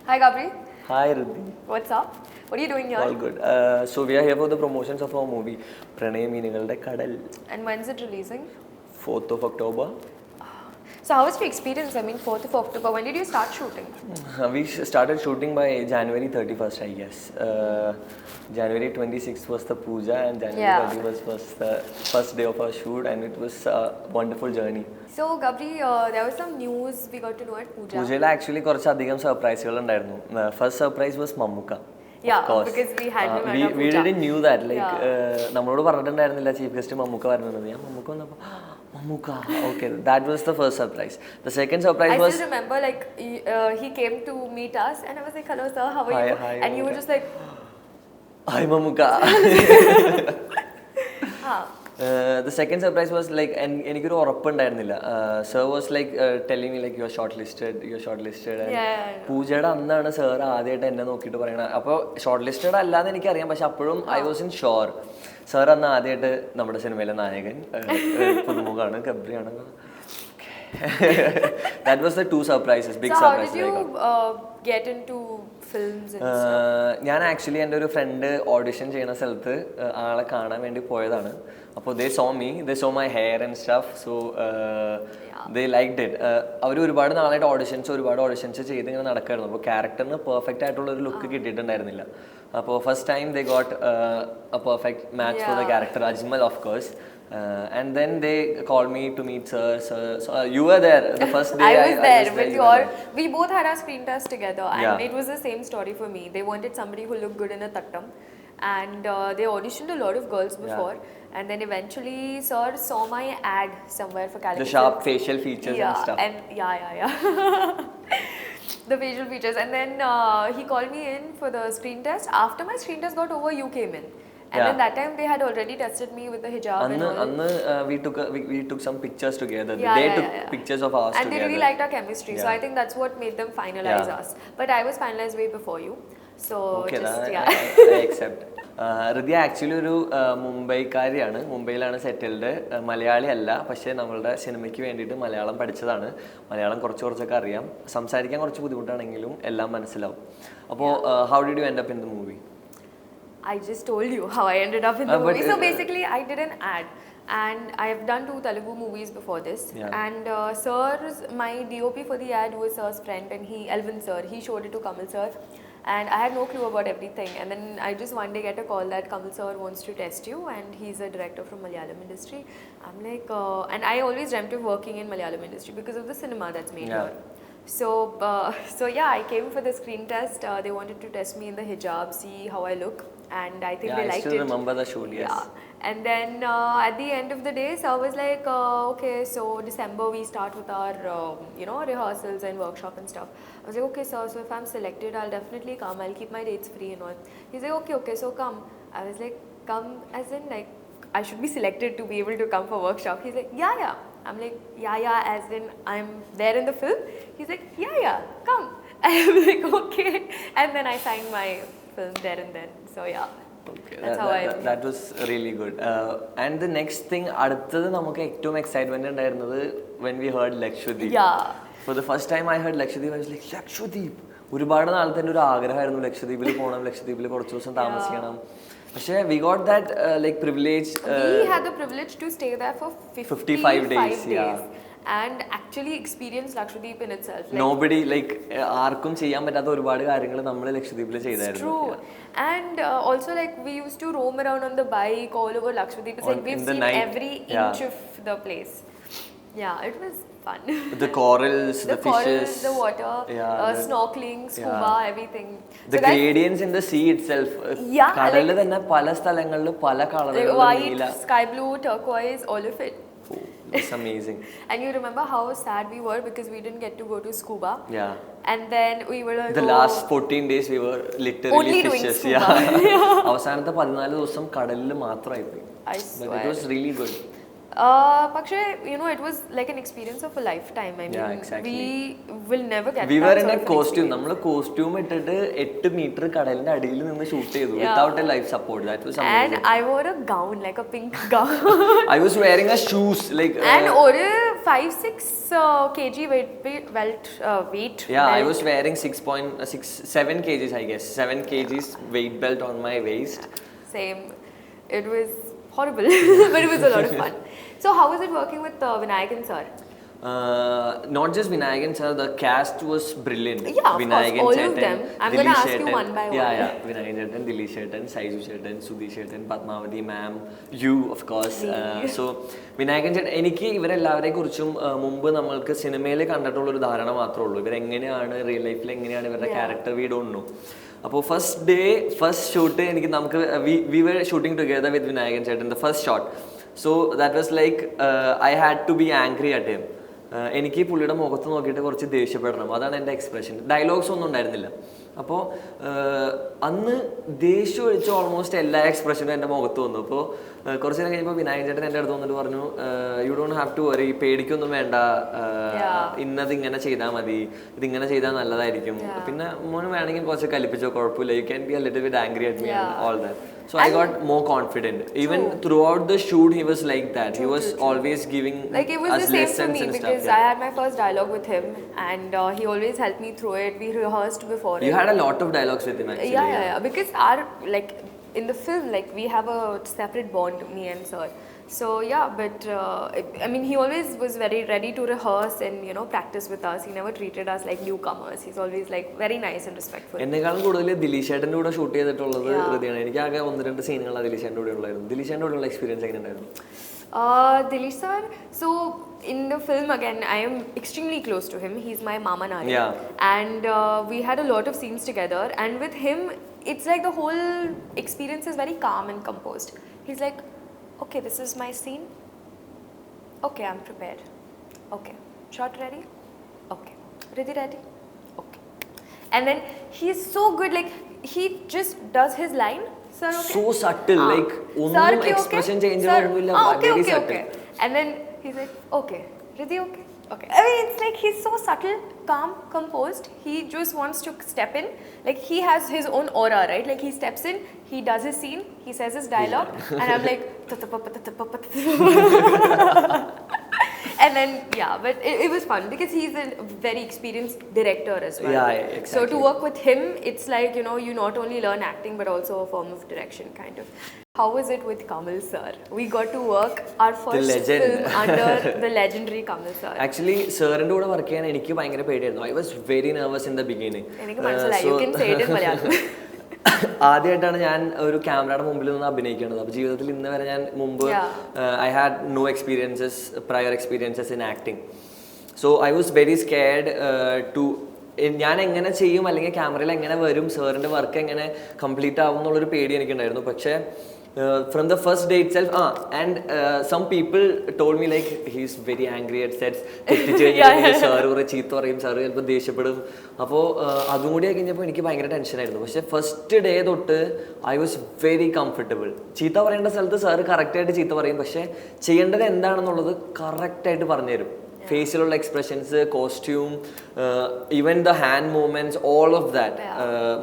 Hi Gabri. Hi Riddhi. What's up? What are you doing here? All good. So we are here for the promotions of our movie Pranayameenukalude Kadal. And when's it releasing? 4th of October. So how was your experience? I mean, 4th of October. When did you start shooting? We started shooting by January 31st, I guess. January 26th was the puja and January 31st was the first day of our shoot, and it was a wonderful journey. So Gabri, there was some news we got to know at Puja. Pujayil actually കുറച്ചധികം സർപ്രൈസുകൾ ഉണ്ടായിരുന്നു. First surprise was Mammuka. Yeah, because we had him at we didn't knew that. Like നമ്മളോട് പറഞ്ഞിട്ടുണ്ടായിരുന്നില്ല chief guest Mammukka വരുന്നത്. ഞാൻ മമ്മൂക്ക വന്നപ്പോൾ Mammuka. Okay, that was the first surprise. The second surprise was. I still remember, like he came to meet us, and I was like, "Hello, sir, how are you?" Hi, and you were just like, "Hi, Mammuka." The second surprise was like, and എനിക്കൊരു ഉറപ്പുണ്ടായിരുന്നില്ല. Sir was like telling me like you're shortlisted. പൂജയുടെ അന്നാണ് sir ആദ്യമായിട്ട് എന്നെ നോക്കിയിട്ട് പറയണത്. അപ്പോൾ short listed അല്ലാന്ന് എനിക്കറിയാം, പക്ഷെ അപ്പോഴും I was in sure. Sir അന്ന് ആദ്യമായിട്ട് നമ്മുടെ സിനിമയിലെ നായകൻ പുതുമുഖാണ്, ഗബ്രിയാണ്. That was the two surprises, big surprises. So how did you get into films and stuff? ഞാൻ ആക്ച്വലി എൻ്റെ ഒരു ഫ്രണ്ട് ഓഡിഷൻ ചെയ്യുന്ന സ്ഥലത്ത് ആളെ കാണാൻ വേണ്ടി പോയതാണ്. അപ്പോൾ they saw my hair and stuff, so they liked it. അവർ ഒരുപാട് നാളായിട്ട് ഓഡിഷൻസ് ചെയ്ത് ഇങ്ങനെ നടക്കായിരുന്നു. അപ്പോൾ ക്യാരക്ടറിന് പെർഫെക്റ്റ് ആയിട്ടുള്ള ഒരു ലുക്ക് കിട്ടിയിട്ടുണ്ടായിരുന്നില്ല. അപ്പോൾ first time they got a perfect match for the character, Ajmal of course. And then they called me to meet sir. So you were there the first day. I was there with your. We both had our screen test together, and it was the same story for me. They wanted somebody who looked good in a tattam, and they auditioned a lot of girls before, and then eventually sir saw my ad somewhere for Calicut. The sharp facial features and stuff. And the facial features, and then he called me in for the screen test. After my screen test got over, you came in. And then that time they had already tested me with the hijab and all. We took some pictures together. They took pictures of us and together. They really liked our chemistry. So I think that's what made them finalize us. But I was finalized way before you. So okay, I accept. Riddhi actually ഒരു മുംബൈക്കാരിയാണ്, മുംബൈയിലാണ് settled. Malayali അല്ല, പക്ഷേ നമ്മളുടെ സിനിമയ്ക്ക് വേണ്ടിയിട്ട് മലയാളം പഠിച്ചതാണ്. മലയാളം കുറച്ചൊക്കെ അറിയാം, സംസാരിക്കാൻ കുറച്ച് ബുദ്ധിമുട്ടാണെങ്കിലും എല്ലാം മനസ്സിലാവും. അപ്പോൾ how did you end up in the movie? I just told you how I ended up in the movie. So basically, I did an ad, and I have done 2 Telugu movies before this. And my DOP for the ad was sir's friend, and Elvin sir, he showed it to Kamal sir, and I had no clue about everything. And then I just one day get a call that Kamal sir wants to test you, and he's a director from Malayalam industry. I'm like, and I always dreamt of working in Malayalam industry because of the cinema that's made here. So yeah, I came for the screen test. They wanted to test me in the hijab, see how I look, and I think they liked it. I still remember the shoot, yes. And then at the end of the day, so I was like, okay, so December we start with our rehearsals and workshop and stuff. I was like, okay sir, so if I'm selected, I'll definitely come. I'll keep my dates free and all. He's like, okay, so come. I was like, come as in like I should be selected to be able to come for workshop. He's like, yeah. I'm like, yeah, as in I'm there in the film. He's like, yeah, come. I'm like, okay. And then I signed my film there and then. So yeah. Okay, that was really good. And the next thing, അടുത്തത് നമുക്ക് ഏറ്റവും excitement ഉണ്ടായിരുന്നത് when we heard Lakshadweep. For the first time I heard Lakshadweep, I was like, Lakshadweep. ഒരുപാട് നാളത്തെ ഒരു ആഗ്രഹമായിരുന്നു ലക്ഷദ്വീപിൽ പോകണം, ലക്ഷദ്വീപിൽ കുറച്ച് ദിവസം താമസിക്കണം. പക്ഷേ we got that like privilege. We had the privilege to stay there for 55 days. And actually experience Lakshadweep in itself. Like, nobody like ആർക്കും ചെയ്യാൻ പറ്റാത്ത ഒരുപാട് കാര്യങ്ങൾ നമ്മൾ ലക്ഷദ്വീപിൽ ചെയ്തായിരുന്നു. True. And also like we used to roam around on the bike all over Lakshadweep. It's like we've seen every inch of the place. Yeah, it was fun. The corals, the fishes, the water, snorkeling, scuba, everything. The gradients in the sea itself. കടലിൽ തന്നെ പല സ്ഥലങ്ങളിൽ പല കളറുകളിൽ white, sky blue, turquoise, all of it. It's amazing. And you remember how sad we were because we didn't get to go to scuba. And then we were like, the last 14 days we were literally only fishes. Doing scuba. അവസാനത്തെ 14 ദിവസം കടലിൽ മാത്രമായി പോയി. But it was really good. പക്ഷേ, you know, it was like an experience of a lifetime. I mean, Yeah, exactly. we will never get We that were in sort a of an costume. experience. നമ്മൾ costume ഇട്ടിട്ട് 8 metre കടലിന്റെ അടിയിൽ നിന്ന് shoot ചെയ്തു without A life support. That was And amazing. I wore a gown, like a pink gown. I was wearing a shoes like And ഒരു 5-6 kg weight yeah, I belt. was wearing 6.67 kgs, I guess. 7 kgs weight belt on my waist. Same. It was horrible, but it was a lot of fun. So how was it working with Vinayakan sir? Not just Vinayakan sir, the cast was brilliant. Yeah, of Vinayakan course, all of Chetan, them. I'm Dileesh gonna ask you Chetan. one by Yeah, one. yeah. Vinayakan Chetan, Dileesh Chetan, Saiju Chetan, Sudhi Chetan, Padmavati ma'am, you of course. So Vinayakan Chetan, എനിക്ക് ഇവരെല്ലാവരെ കുറിച്ചും മുമ്പ് നമ്മൾക്ക് സിനിമയിൽ കണ്ടിട്ടുള്ള ഒരു ധാരണ മാത്രമേ ഉള്ളൂ. ഇവരെങ്ങനെയാണ് റിയൽ ലൈഫിൽ എങ്ങനെയാണ് ഇവരുടെ ക്യാരക്ടർ വി ഡോണ്ട് നോ. അപ്പോൾ ഫസ്റ്റ് ഷൂട്ട് എനിക്ക് നമുക്ക് we were shooting together with Vinayakan ചേട്ടൻ the first shot. So that was like I had to be angry at him. എനിക്ക് പുള്ളിയുടെ മുഖത്ത് നോക്കിയിട്ട് കുറച്ച് ദേഷ്യപ്പെടണം, അതാണ് എൻ്റെ എക്സ്പ്രഷൻ. ഡയലോഗ്സ് ഒന്നും ഉണ്ടായിരുന്നില്ല. അപ്പോൾ അന്ന് ദേഷ്യം ഒഴിച്ച് ഓൾമോസ്റ്റ് എല്ലാ എക്സ്പ്രഷനും എൻ്റെ മുഖത്ത് വന്നു. അപ്പോൾ കുറച്ച് നേരം കഴിഞ്ഞപ്പോൾ വിനായകൻ ചേട്ടൻ എൻ്റെ അടുത്ത് വന്നിട്ട് പറഞ്ഞു, you don't have to worry, പേടിക്കൊന്നും വേണ്ട, ഇന്നത് ഇങ്ങനെ ചെയ്താൽ മതി, ഇതിങ്ങനെ ചെയ്താൽ നല്ലതായിരിക്കും, പിന്നെ മോന് വേണമെങ്കിൽ കുറച്ച് കലിപ്പിച്ചോ കുഴപ്പമില്ല, you can be A little bit angry at me and all that. So I got more confident. Even throughout the shoot, he was like that. He was always giving like it was us the same for lessons me and because stuff. I had my first dialogue with him, and he always helped me through it. We rehearsed before You it. had a lot of dialogues with him actually. Yeah. Because our like in the film, like we have a separate bond, me and sir. So yeah, but I mean, he always was very ready to rehearse and, you know, practice with us. He never treated us like newcomers. He's always like very nice and respectful. എന്നെക്കാളും കൂടുതൽ ദിലീഷ് ചേട്ടൻ്റെ കൂടെ shoot ചെയ്തിട്ടുള്ളത് ഹൃതിയാണ്. എനിക്ക് ആകെ 1-2 സീനുകളാണ് ദിലീഷ് ചേട്ടൻ്റെ കൂടെ ഉള്ളായിരുന്നു. ദിലീഷ് ചേട്ടൻ്റെ കൂടെയുള്ള എക്സ്പീരിയൻസ് എങ്ങനെ ഉണ്ടായിരുന്നു? Dileesh sir, so in the film again, I am extremely close to him. He's my mama nani. Yeah. And we had a lot of scenes together. And with him, it's like the whole experience is very calm and composed. He's like, okay, this is my scene. Okay, I'm prepared. Okay, shot ready. Okay, Riddhi ready. Okay. And then he's so good, like he just does his line. Sir, okay. So subtle, like ഒന്നും expression change ഒന്നുമില്ല, very subtle. And then he's like, okay, Riddhi, okay. Okay. I mean, it's like he's so subtle, calm, composed. He just wants to step in. Like he has his own aura, right? Like he steps in, he does his scene, he says his dialogue, and I'm like, and then yeah, but it was fun because he's a very experienced director as well. Yeah, exactly. So to work with him, it's like, you know, you not only learn acting but also a form of direction, kind of. How was it with Kamal sir? We got to work our first film under the legendary Kamal sir. Actually, സാറിൻ്റെ കൂടെ work ചെയ്യാൻ എനിക്ക് ഭയങ്കര പേടിയായിരുന്നു. I was very nervous in the beginning. എനിക്ക് മനസ്സിലായി. You can say it in Malayalam. ആദ്യമായിട്ടാണ് ഞാൻ ഒരു ക്യാമറയുടെ മുമ്പിൽ നിന്ന് അഭിനയിക്കുന്നത്. അപ്പോൾ ജീവിതത്തിൽ ഇന്ന് വരെ ഞാൻ മുമ്പ് I had no prior experiences in acting. So I was very scared to ഞാൻ എങ്ങനെ ചെയ്യും, അല്ലെങ്കിൽ ക്യാമറയിൽ എങ്ങനെ വരും, സാറിൻ്റെ വർക്ക് എങ്ങനെ കംപ്ലീറ്റ് ആവും എന്നുള്ളൊരു പേടി എനിക്കുണ്ടായിരുന്നു. പക്ഷേ from the first day itself, and some people told me like he's very angry at sets. Sir കുറെ ചീത്ത പറയും, സാറ് ചിലപ്പോൾ ദേഷ്യപ്പെടും. അപ്പോൾ അതും കൂടി കഴിഞ്ഞപ്പോൾ എനിക്ക് ഭയങ്കര ടെൻഷനായിരുന്നു. പക്ഷേ ഫസ്റ്റ് ഡേ തൊട്ട് ഐ വാസ് വെരി കംഫർട്ടബിൾ. ചീത്ത പറയേണ്ട സ്ഥലത്ത് സാറ് കറക്റ്റായിട്ട് ചീത്ത പറയും, പക്ഷേ ചെയ്യേണ്ടത് എന്താണെന്നുള്ളത് കറക്റ്റായിട്ട് പറഞ്ഞുതരും. ഫേസിലുള്ള expressions, costume, even the hand movements, all of that,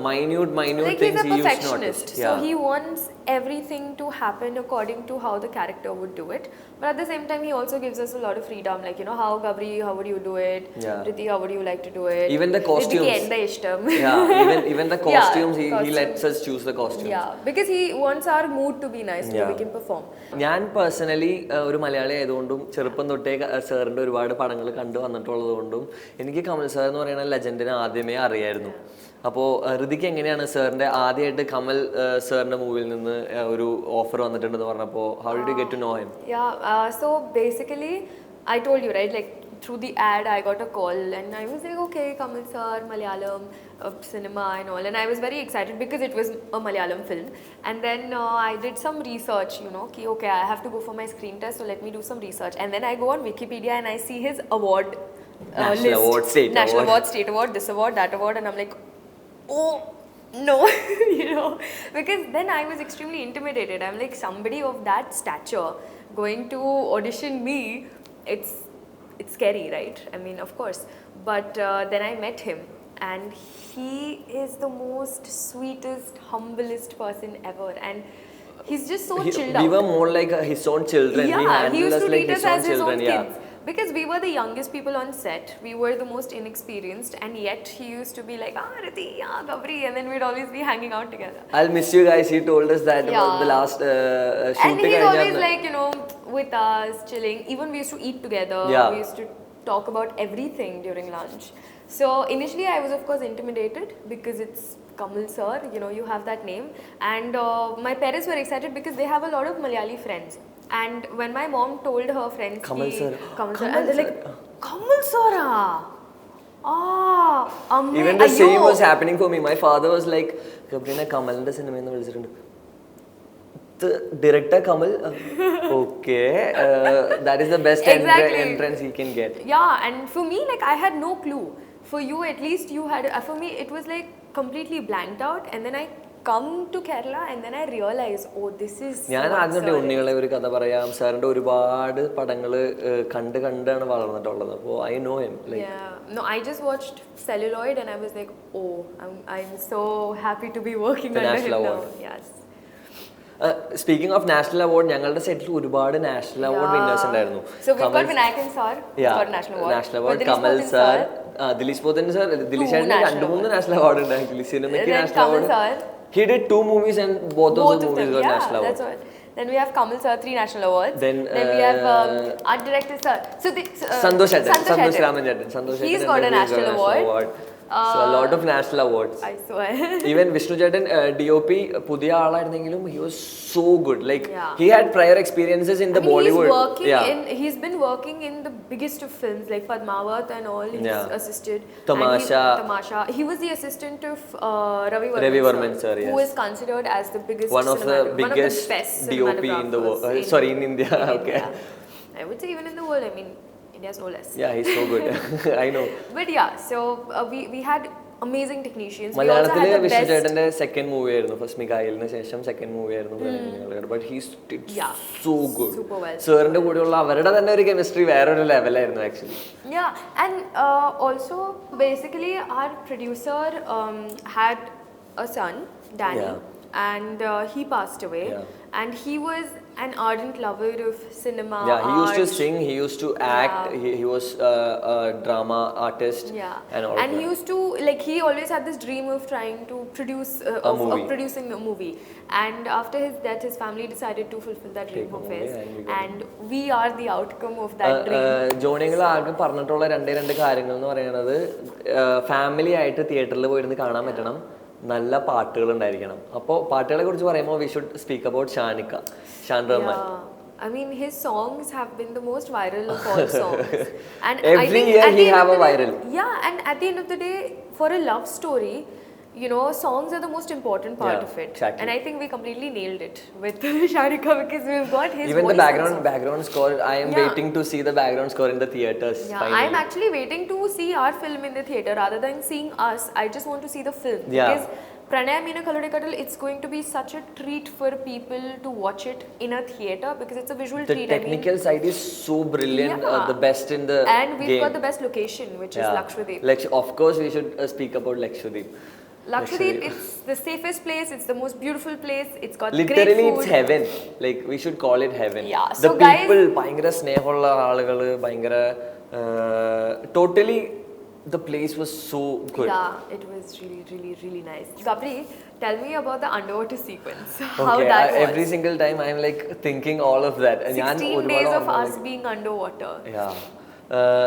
minute like things he's a he used to notice. perfectionist, so he wants everything to happen according to how the character would do it, but at the same time he also gives us a lot of freedom, like, you know, how Gabri, how would you do it? Riddhi, how would you like to do it? Even the costumes, even the costumes, he lets us choose the costumes. Because he wants our mood to be nice so we can perform. ഞാൻ personally ഒരു മലയാളി ആയതുകൊണ്ടും ചെറുപ്പം തൊട്ടേ സാറിൻ്റെ ഒരുപാട് പടങ്ങൾ കണ്ടു വന്നിട്ടുള്ളത് കൊണ്ടും എനിക്ക് കമൽ സാർ എന്ന് പറയുന്ന ലെജൻഡിനെ ആദ്യമേ അറിയായിരുന്നു. അപ്പോൾ ഋതിക്ക് എങ്ങനെയാണ് സാറിൻ്റെ ആദ്യമായിട്ട് കമൽ സാറിൻ്റെ മൂവിയിൽ നിന്ന് ഒരു ഓഫർ വന്നിട്ടുണ്ടെന്ന് പറഞ്ഞപ്പോൾ how did you get to know him? So basically I told you, right, like through the ad I got a call and I was like, okay, Kamal sir, Malayalam cinema and all, and I was very excited because it was a Malayalam film. And then I did some research, you know, okay, I have to go for my screen test, so let me do some research. And then I go on Wikipedia and I see his award National Award, State National Award. Award, State Award, this award, that award, and I'm like, oh no. You know, because then I was extremely intimidated. I'm like, somebody of that stature going to audition me, it's scary, right? I mean, of course. But then I met him, and he is the most sweetest, humblest person ever, and he's just so chilled out. We were more like his own children. Yeah, he used to treat us as his own yeah. kids. Because we were the youngest people on set, we were the most inexperienced, and yet he used to be like, Riddhi, Gabri, and then we'd always be hanging out together. I'll miss you guys. He told us that about the last shooting. And he's always like, with us, chilling. Even we used to eat together. Yeah. We used to talk about everything during lunch. So initially I was of course intimidated because it's Kamal sir, you have that name. And my parents were excited because they have a lot of Malayali friends. And when my mom told her friends, Kamal sir, and they're like, Kamal sir, even the same was happening for me. My father was like, Gabri, Kamal in the cinema. The director Kamal, okay, that is the best entrance he can get. Yeah, and for me, like I had no clue. For you, at least you had. For me, it was like completely blanked out, and then I come to Kerala, and then I realized, oh, this is. ഞാൻ ആദ്യമായിട്ട് ഉണ്ണികളെ ഒരു കഥ പറയാം സാറിന്റെ ഒരുപാട് പടങ്ങള് കണ്ടാണ് വളർന്നിട്ടുള്ളത് അപ്പോൾ I know him. Yeah, no, I just watched Celluloid, and I was like, oh, I'm so happy to be working under him now. Yes. Speaking of national award, ഞങ്ങളുടെ സെറ്റിൽ ഒരുപാട് national award winners ഉണ്ടായിരുന്നു. So we've got Vinayakan sir, got national award. National award, Kamal sir, Dilesh Pothan sir, Dilesh ചേട്ടന് 2-3 national award ഉണ്ടായിരുന്നു. സിനിമയ്ക്ക് national award. He did 2 movies and both of the movies got national award. That's what. Then we have Kamal sir, 3 national awards. Then we have art director sir. So Santosh Raman. He's got a national award. So a lot of national awards. I swear. Even Vishnu Chetan, DOP, പുതിയ ആളായിരുന്നെങ്കിലും he was so good. Like he had prior experiences in the Bollywood. He's been working in the biggest of films like Padmavat and all. He's assisted. Tamasha. He was the assistant of Ravi Varman sir, yes. who is considered as the biggest one of the best DOP in the world. Sorry, in India. Okay. I would say even in the world. I mean, India's no less. Yeah, he's so good. I know. But yeah, so we had amazing technicians. മലയാളത്തിലെ വിഷ്ണു ചേട്ടന്റെ second movie ആയിരുന്നു first മികായിലിന് ശേഷം second movie ആയിരുന്നു പ്രണയമീനുകളുടെ but he did so good സാറിന്റെ കൂടെയുള്ള അവരുടെ തന്നെ ഒരു കെമിസ്ട്രി വേറൊരു ലെവലായിരുന്നു actually and also basically our producer had a son, Danny, and he passed away, and he was an ardent lover of cinema. He used to sing, he used to act, he was a drama artist, and all. And he used to, like, he always had this dream of trying to produce of producing a movie. And after his death, his family decided to fulfill that dream of his, and we are the outcome of that dream. ജോണികൾ ആകെ പറഞ്ഞിട്ടുള്ള രണ്ട് കാര്യങ്ങൾ എന്ന് പറയുന്നത് family ആയിട്ട് തിയേറ്ററിൽ പോയിരുന്ന് കാണാൻ പറ്റണം, നല്ല പാട്ടുകൾ ഉണ്ടായിരിക്കണം. അപ്പോൾ പാട്ടുകളെ കുറിച്ച് പറയുമ്പോൾ we should speak about Shan Rahman. I mean, his songs have been the most viral of all songs. And every year he have a viral. Yeah, and at the end of the day, for a love story, songs are the most important part of it. Exactly. And I think we completely nailed it with Sharika because we've got his even voice. The background score, I am waiting to see the background score in the theaters. I am actually waiting to see our film in the theater rather than seeing us. I just want to see the film because Pranayameenukalude Kadal, it's going to be such a treat for people to watch it in a theater because it's a visual treat. The technical side is so brilliant, the best in the and we've got the best location, which is Lakshadweep. Of course, we should speak about Lakshadweep. Lakshadweep, it's the safest place, it's the most beautiful place, it's got literally great food. It's heaven. Like we should call it heaven. Yeah, the people, ഭയങ്കര സ്നേഹമുള്ള ആളുകൾ, ഭയങ്കര totally the place was so good. Yeah, it was really, really, really nice. Gabri, tell me about the underwater sequence. Okay, how that was. Every single time I'm like thinking all of that. 16 days of us being underwater. Yeah.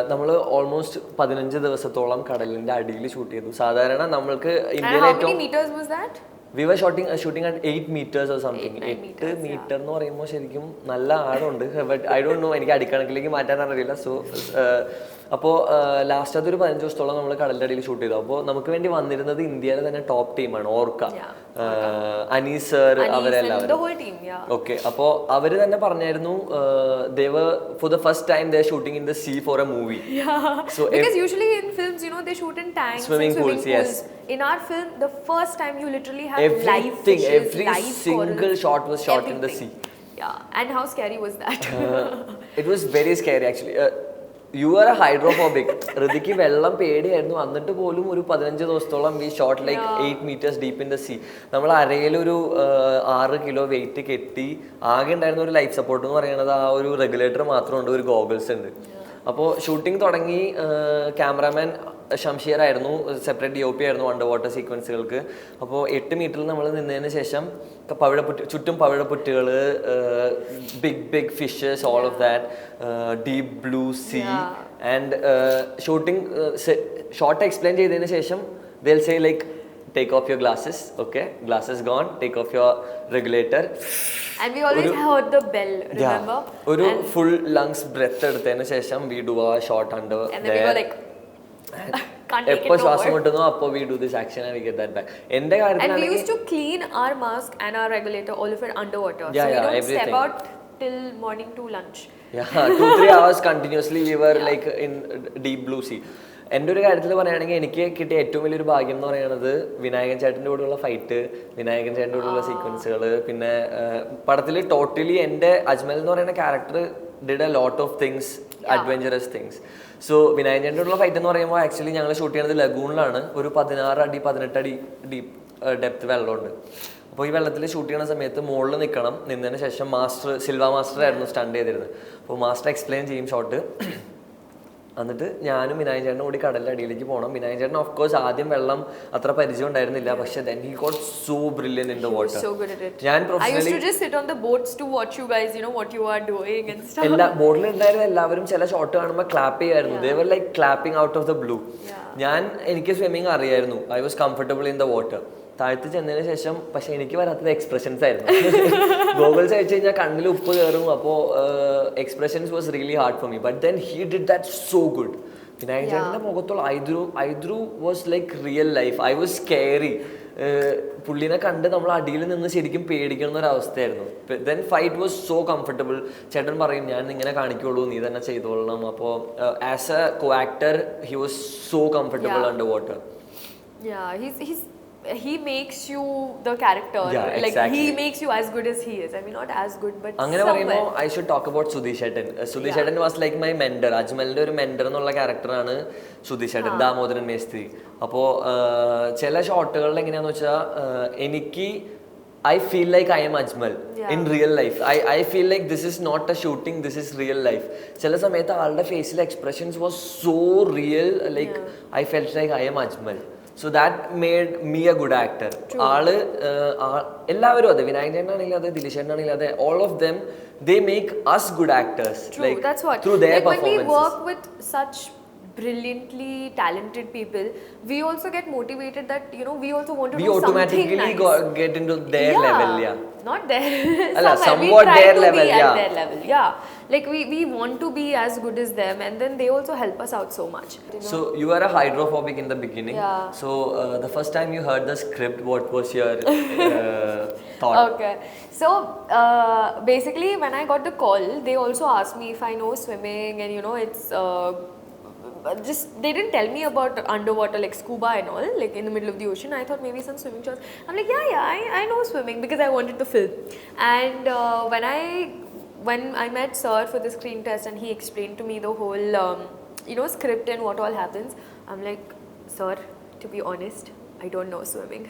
നമ്മൾ almost 15 ദിവസത്തോളം കടലിന്റെ അടിയിൽ shoot ചെയ്തു. സാധാരണ നമ്മൾക്ക് ഇന്ത്യയിലെ ഏറ്റവും How many meters was that? We were shooting at 8 meters or something. 8 meter എന്ന് പറയുമ്പോൾ ശരിക്കും നല്ല ആഴമുണ്ട്. But I don't know, എനിക്ക് അടിക്കണക്കിലേക്ക് മാറ്റാൻ അറിയില്ല. സോ അപ്പോൾ ലാസ്റ്റ് അതൊരു 15 ദിവസത്തോളം നമ്മൾ കടലിൻ്റെ അടിയിൽ ഷൂട്ട് ചെയ്തു. അപ്പോൾ നമുക്ക് വേണ്ടി വന്നിരുന്നത് ഇന്ത്യയിലെ തന്നെ ടോപ്പ് ടീമാണ്, ഓർക്ക, അനീസ് സർ, അവരെല്ലാവരും. ഓക്കെ, അപ്പോൾ അവർ തന്നെ പറഞ്ഞായിരുന്നു for the first time they're shooting in the sea for a movie. So because usually in films, they shoot in tanks, swimming pools. Yes. In our film, the first time you literally have live fishes, every single shot was shot in the sea. Yeah. And how scary was that? It was very scary actually. You are a hydrophobic. Riddhiക്ക് വെള്ളം പേടിയായിരുന്നു. എന്നിട്ട് പോലും ഒരു 15 ദിവസത്തോളം we shot like 8 meters deep in the sea. നമ്മൾ അരയിലൊരു 6 kilo weight കെട്ടി ആകെ ഉണ്ടായിരുന്ന ഒരു ലൈഫ് സപ്പോർട്ട് എന്ന് പറയുന്നത് ആ ഒരു റെഗുലേറ്റർ മാത്രമുണ്ട്, ഒരു ഗോഗിൾസ് ഉണ്ട്. അപ്പോൾ ഷൂട്ടിംഗ് തുടങ്ങി. ക്യാമറാമാൻ ഷംഷീർ ആയിരുന്നു, സെപ്പറേറ്റ് DOP ആയിരുന്നു അണ്ടർ വാട്ടർ സീക്വൻസുകൾക്ക്. അപ്പോൾ 8 മീറ്ററിൽ നമ്മൾ നിന്നതിന് ശേഷം ചുറ്റും പവിഴപ്പുറ്റുകൾ, big fishes, all of that, deep blue sea. And short explain ചെയ്തതിന് ശേഷം they'll say like take off your glasses, okay, glasses gone, take off your regulator. And we always heard the bell, remember? ഒരു full lungs breath എടുത്തതിന് ശേഷം we do a shot under and then we go like എപ്പോൾ ശ്വാസം കിട്ടുന്നു അപ്പോൾ we do this action and we get that back. എൻ്റെ കാര്യത്തിൽ and we used to clean our mask and our regulator, all of it underwater. So we don't everything. step out till morning to lunch. 2-3 hours continuously we were like in deep blue sea. എൻ്റെ ഒരു കാര്യത്തിൽ പറയുകയാണെങ്കിൽ എനിക്ക് കിട്ടിയ ഏറ്റവും വലിയൊരു ഭാഗ്യം എന്ന് പറയുന്നത് വിനായകൻ ചേട്ടൻ്റെ കൂടെയുള്ള ഫൈറ്റ്, വിനായകൻ ചേട്ടൻ്റെ കൂടെയുള്ള സീക്വൻസുകൾ. പിന്നെ പടത്തിൽ ടോട്ടലി എൻ്റെ അജ്മൽ എന്ന് പറയുന്ന character did a lot of things, adventurous things. So Vinayakan ചേട്ടൻ്റെ കൂടെയുള്ള ഫൈറ്റ് എന്ന് പറയുമ്പോൾ ആക്ച്വലി ഞങ്ങൾ ഷൂട്ട് ചെയ്യുന്നത് ലഗൂണിലാണ്. ഒരു 16 അടി 18 അടി ഡീപ്പ് ഡെപ്ത് വെള്ളമുണ്ട്. അപ്പോൾ ഈ വെള്ളത്തിൽ ഷൂട്ട് ചെയ്യുന്ന സമയത്ത് മുകളിൽ നിൽക്കണം. നിന്നതിന് ശേഷം സിൽവ മാസ്റ്റർ ആയിരുന്നു സ്റ്റണ്ട് ചെയ്തിരുന്നത്. അപ്പോൾ മാസ്റ്റർ എക്സ്പ്ലെയിൻ ചെയ്യും ഷോട്ട്. എന്നിട്ട് ഞാനും വിനായകൻ ചേട്ടനും കൂടി കടലിൻ്റെ അടിയിലേക്ക് പോകണം. വിനായകൻ ചേട്ടൻ ഓഫ് കോഴ്സ് ആദ്യം വെള്ളം അത്ര പരിചയം ഉണ്ടായിരുന്നില്ല, പക്ഷെ then he got so brilliant in the water. So good at it. ഞാൻ I used to just sit on the boats to watch you guys, you know what you are doing and stuff. എല്ലാ ബോട്ടിൽ ഉണ്ടായിരുന്ന എല്ലാവരും ചില shot കാണുമ്പോൾ clap ചെയ്യായിരുന്നു. They were like clapping out of the blue. എനിക്ക് swimming അറിയായിരുന്നു. I was comfortable in the water. താഴ്ത്ത് ചെന്നതിന് ശേഷം പക്ഷെ എനിക്ക് വരാത്തത് എക്സ്പ്രഷൻസ് ആയിരുന്നു. ഗോഗിൾസ് അയച്ചു കഴിഞ്ഞാൽ കണ്ണിൽ ഉപ്പ് കയറും. അപ്പോൾ expressions was really hard for me. But then he did that so good. Vinayakan ചേട്ടൻ്റെ മുഖത്തുള്ള ഐദ്രു was like real life. I was scary. പുള്ളിനെ കണ്ട് നമ്മൾ അടിയിൽ നിന്ന് ശരിക്കും പേടിക്കുന്ന ഒരു അവസ്ഥയായിരുന്നു. Then fight was so comfortable. ചേട്ടൻ പറയും ഞാൻ ഇങ്ങനെ കാണിക്കുള്ളൂ, നീ തന്നെ ചെയ്തോളണം. അപ്പോൾ as a co actor he was so comfortable under water. He makes you the character. Exactly. Like he makes you as good as he is. I mean not as good but അങ്ങനെ പറയുമ്പോൾ I should talk about Sudheesh ചേട്ടൻ. സുധീഷ് ചേട്ടൻ was like my mentor. അജ്മലിന്റെ ഒരു mentor എന്നുള്ള ക്യാരക്ടറാണ് സുധീഷ് ചേട്ടൻ, ദാമോദരൻ മേസ്ത്രി. അപ്പോൾ ചില ഷോട്ടുകളിൽ എങ്ങനെയാന്ന് വെച്ചാൽ എനിക്ക് I feel like I am Ajmal in real life. I feel like this is not a shooting, this is real life. ചില സമയത്ത് ആളുടെ ഫേസിലെ expressions was so real, like I felt like I am Ajmal. So that made me a good actor. ആള് എല്ലാവരും അതെ, വിനായകൻ ചേട്ടനാണെങ്കിലും അതെ, ദിലീഷ് ചേട്ടനാണെങ്കിലും അതെ, all of them they make us good actors. True, like that's what through their like performances. When we work with such brilliantly talented people, we also get motivated that you know we also want to do something nice. We automatically get into their level. Not there. Somewhat their level. At their level. Like we want to be as good as them, and then they also help us out so much. So you were a hydrophobic in the beginning. So the first time you heard the script, what was your thought? Okay. So basically when I got the call, they also asked me if I know swimming, and you know it's just they didn't tell me about underwater like scuba and all, like in the middle of the ocean. I thought maybe some swimming shots. I'm like I know swimming because I wanted to film. And when I met sir for the screen test and he explained to me the whole you know script and what all happens, I'm like, sir, to be honest, I don't know swimming.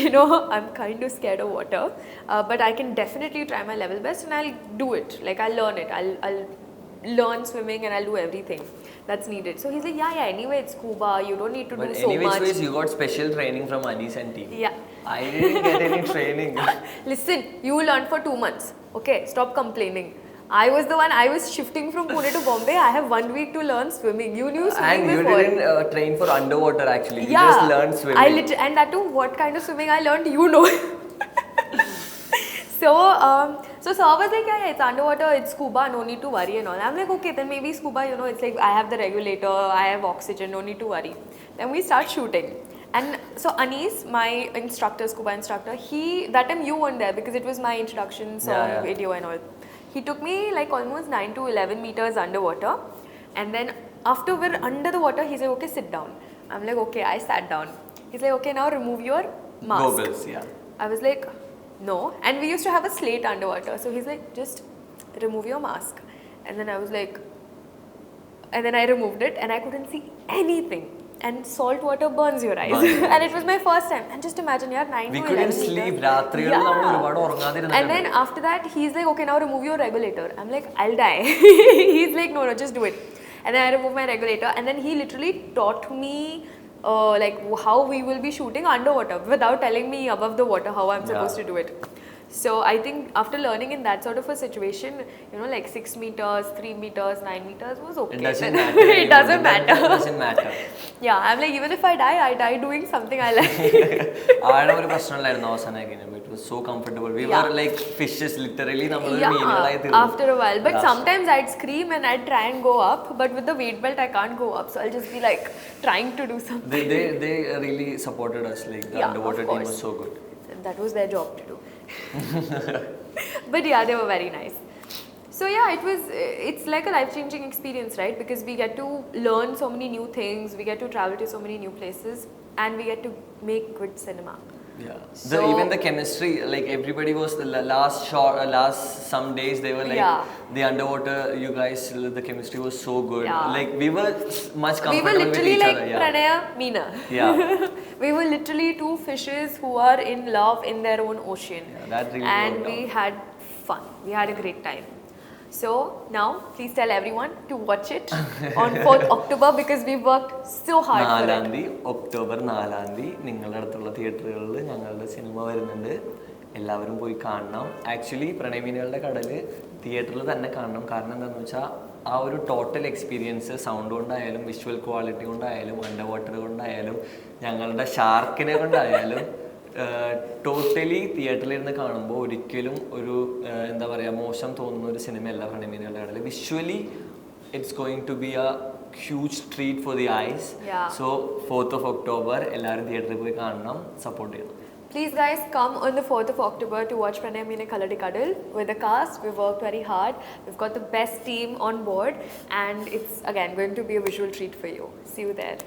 You know, I'm kind of scared of water, but I can definitely try my level best and I'll do it. Like I'll learn it. I'll learn swimming and I'll do everything that's needed. So he's like, anyway it's scuba, you don't need to do so much. Anyways, you got special training from Anis and team. Yeah. I didn't get any training. Listen, you learned for 2 months. Okay, stop complaining. I was shifting from Pune to Bombay. I have 1 week to learn swimming. You knew swimming before. And you didn't train for underwater actually. You just learned swimming. And that too, what kind of swimming I learned, you know. So sir was like, it's underwater, it's scuba, no need to worry and all. I'm like, okay, then maybe scuba, you know, it's like I have the regulator, I have oxygen, no need to worry. Then we start shooting. And so Anis, my instructor, scuba instructor, that time you weren't there because it was my introduction song, video and all. He took me like almost 9 to 11 meters underwater. And then after we're under the water, he said, okay, sit down. I'm like, okay, I sat down. He's like, okay, now remove your mask. Goggles, I was like, no. And we used to have a slate underwater. So he's like, just remove your mask. And then I was like, and then I removed it and I couldn't see anything. And salt water burns your eyes. And it was my first time. And just imagine, yeah, 9 We to couldn't 11 sleep. Yeah. And then after that, he's like, okay, now remove your regulator. I'm like, I'll die. He's like, no, just do it. And then I removed my regulator. And then he literally taught me like how we will be shooting underwater without telling me above the water how I'm supposed to do it. So I think after learning in that sort of a situation, you know, like 6 meters, 3 meters, 9 meters was okay. It doesn't matter. It doesn't matter. It doesn't matter. Yeah, I'm like, even if I die doing something I like. It was so comfortable. We were like fishes, literally. After a while. But sometimes I'd scream and I'd try and go up. But with the weight belt, I can't go up. So I'll just be like trying to do something. They really supported us. Like the underwater team was so good. That was their job to do. But yeah, they were very nice. So yeah, it's like a life-changing experience, right? Because we get to learn so many new things, we get to travel to so many new places, and we get to make good cinema. Yeah. Even the chemistry, like everybody was the last some days they were like the underwater. You guys, the chemistry was so good. Like we were much comfortable. We were literally with each like other. Pranayameenukalude. Yeah. We were literally two fishes who are in love in their own ocean. That really and we had fun. We had a great time. So now, please tell everyone to watch it on 4th October because we worked so hard for it. October 4 നിങ്ങളുടെ അടുത്തുള്ള തിയേറ്ററുകളിൽ ഞങ്ങളുടെ cinema വരുന്നുണ്ട്. എല്ലാവരും പോയി കാണണം. Actually പ്രണയമീനുകളുടെ കടല് തിയേറ്ററിൽ തന്നെ കാണണം. കാരണം എന്താണെന്ന് വെച്ചാൽ ആ ഒരു ടോട്ടൽ എക്സ്പീരിയൻസ് സൗണ്ട് കൊണ്ടായാലും വിഷ്വൽ ക്വാളിറ്റി കൊണ്ടായാലും അണ്ടർ വാട്ടർ കൊണ്ടായാലും ഞങ്ങളുടെ ഷാർക്കിനെ കൊണ്ടായാലും ടോട്ടലി തിയേറ്ററിലിരുന്ന് കാണുമ്പോൾ ഒരിക്കലും ഒരു എന്താ പറയുക മോശം തോന്നുന്ന ഒരു സിനിമയല്ല പ്രണയമീനുകളുടെ കടല്. Visually it's going to be a huge treat for the eyes. So 4th of October എല്ലാവരും തിയേറ്ററിൽ പോയി കാണണം, സപ്പോർട്ട് ചെയ്യണം. Please guys, come on the 4th of October to watch Pranayameenukalude Kadal with the cast. We've worked very hard. We've got the best team on board and it's again going to be a visual treat for you. See you there.